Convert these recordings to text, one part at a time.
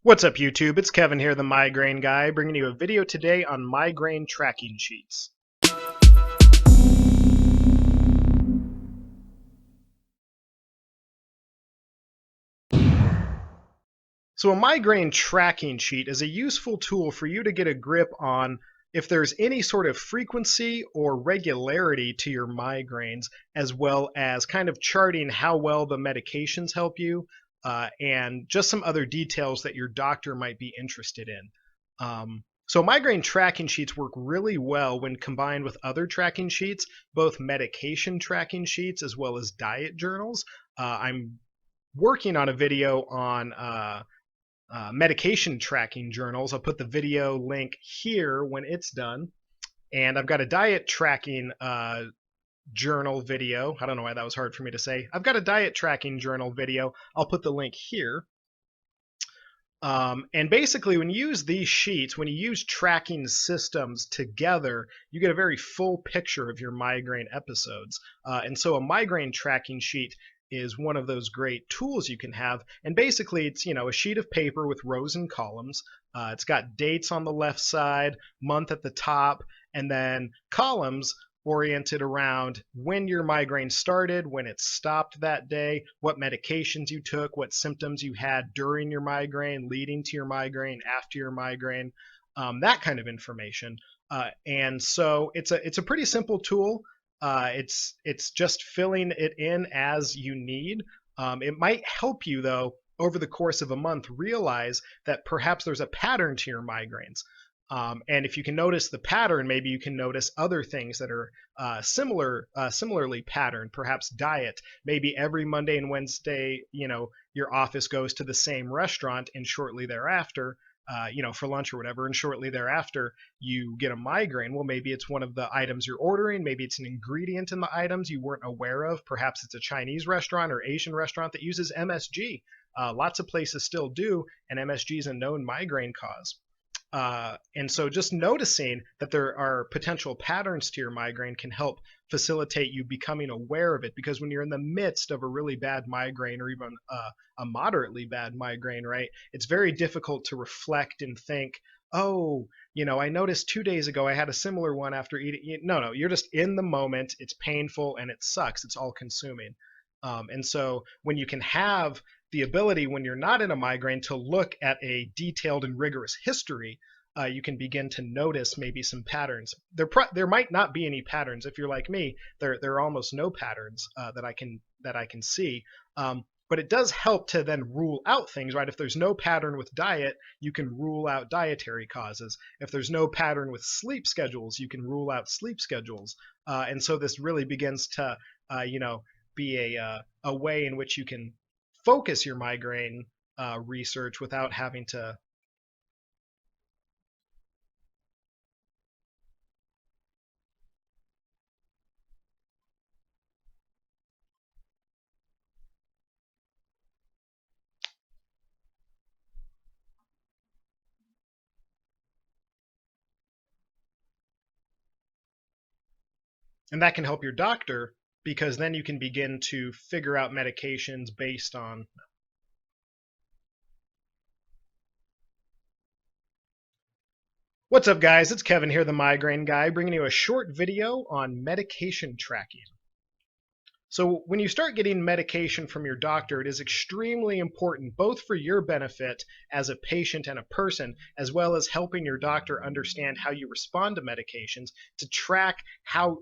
What's up, YouTube? It's Kevin here, the Migraine Guy, bringing you a video today on migraine tracking sheets. So a migraine tracking sheet is a useful tool for you to get a grip on if there's any sort of frequency or regularity to your migraines, as well as kind of charting how well the medications help you, and just some other details that your doctor might be interested in. So migraine tracking sheets work really well when combined with other tracking sheets, both medication tracking sheets as well as diet journals. I'm working on a video on medication tracking journals. I'll put the video link here when it's done. And I've got a diet tracking journal video. I don't know why that was hard for me to say. I've got a diet tracking journal video. I'll put the link here. And basically, when you use these sheets, when you use tracking systems together, you get a very full picture of your migraine episodes. And so a migraine tracking sheet is one of those great tools you can have. And basically, it's a sheet of paper with rows and columns. It's got dates on the left side, month at the top, and then columns oriented around when your migraine started, when it stopped that day, what medications you took, what symptoms you had during your migraine, leading to your migraine, after your migraine, that kind of information. And so it's a pretty simple tool. It's just filling it in as you need. It might help you though over the course of a month realize that perhaps there's a pattern to your migraines. And if you can notice the pattern, maybe you can notice other things that are similarly patterned, perhaps diet. Maybe every Monday and Wednesday, your office goes to the same restaurant, and shortly thereafter, for lunch or whatever, and shortly thereafter, you get a migraine. Well, maybe it's one of the items you're ordering. Maybe it's an ingredient in the items you weren't aware of. Perhaps it's a Chinese restaurant or Asian restaurant that uses MSG. Lots of places still do, and MSG is a known migraine cause. And so just noticing that there are potential patterns to your migraine can help facilitate you becoming aware of it. Because when you're in the midst of a really bad migraine or even a moderately bad migraine, right, it's very difficult to reflect and think, oh, I noticed 2 days ago I had a similar one after eating. No, you're just in the moment. It's painful and it sucks. It's all consuming. And so when you can have the ability, when you're not in a migraine, to look at a detailed and rigorous history, you can begin to notice maybe some patterns. There might not be any patterns. If you're like me, there are almost no patterns that I can see. But it does help to then rule out things, right? If there's no pattern with diet, you can rule out dietary causes. If there's no pattern with sleep schedules, you can rule out sleep schedules. And so this really begins to, be a way in which you can focus your migraine research without having to. And that can help your doctor because then you can begin to figure out medications based on. What's up, guys? It's Kevin here, the Migraine Guy, bringing you a short video on medication tracking. So when you start getting medication from your doctor, it is extremely important, both for your benefit as a patient and a person, as well as helping your doctor understand how you respond to medications, to track how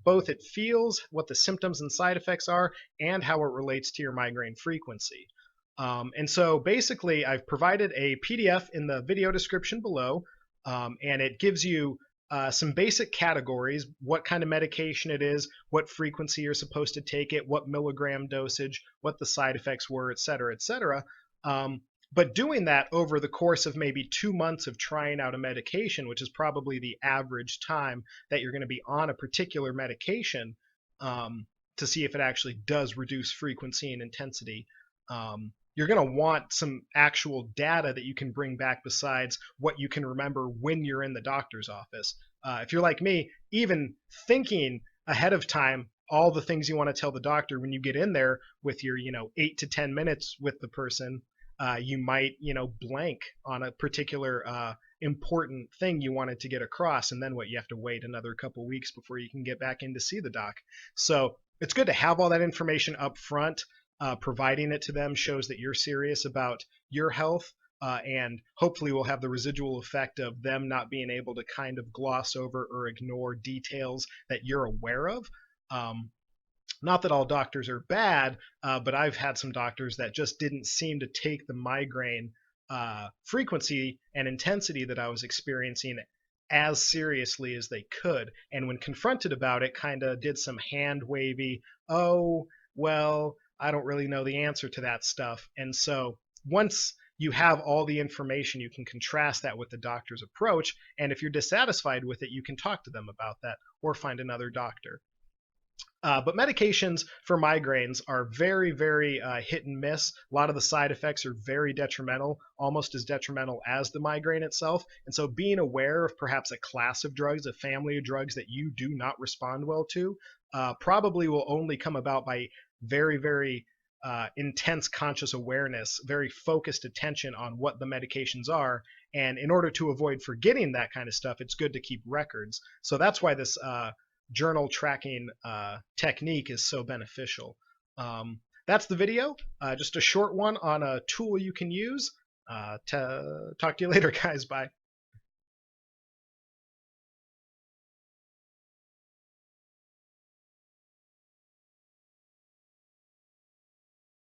both it feels, what the symptoms and side effects are, and how it relates to your migraine frequency. And so basically, I've provided a PDF in the video description below, and it gives you some basic categories, what kind of medication it is, what frequency you're supposed to take it, what milligram dosage, what the side effects were, et cetera, et cetera. But doing that over the course of maybe 2 months of trying out a medication, which is probably the average time that you're going to be on a particular medication, to see if it actually does reduce frequency and intensity. You're going to want some actual data that you can bring back besides what you can remember when you're in the doctor's office. If you're like me, even thinking ahead of time all the things you want to tell the doctor when you get in there with your 8 to 10 minutes with the person, you might, blank on a particular important thing you wanted to get across, and then what, you have to wait another couple weeks before you can get back in to see the doc. So it's good to have all that information up front. Providing it to them shows that you're serious about your health, and hopefully will have the residual effect of them not being able to kind of gloss over or ignore details that you're aware of. Not that all doctors are bad, but I've had some doctors that just didn't seem to take the migraine frequency and intensity that I was experiencing as seriously as they could. And when confronted about it, kind of did some hand wavy, oh, well, I don't really know the answer to that stuff. And so once you have all the information, you can contrast that with the doctor's approach. And if you're dissatisfied with it, you can talk to them about that or find another doctor. But medications for migraines are very, very hit and miss. A lot of the side effects are very detrimental, almost as detrimental as the migraine itself. And so being aware of perhaps a class of drugs, a family of drugs that you do not respond well to, probably will only come about by very, very intense conscious awareness, very focused attention on what the medications are. And in order to avoid forgetting that kind of stuff, it's good to keep records. So that's why this journal tracking technique is so beneficial. That's the video, just a short one on a tool you can use. To talk to you later, guys. Bye.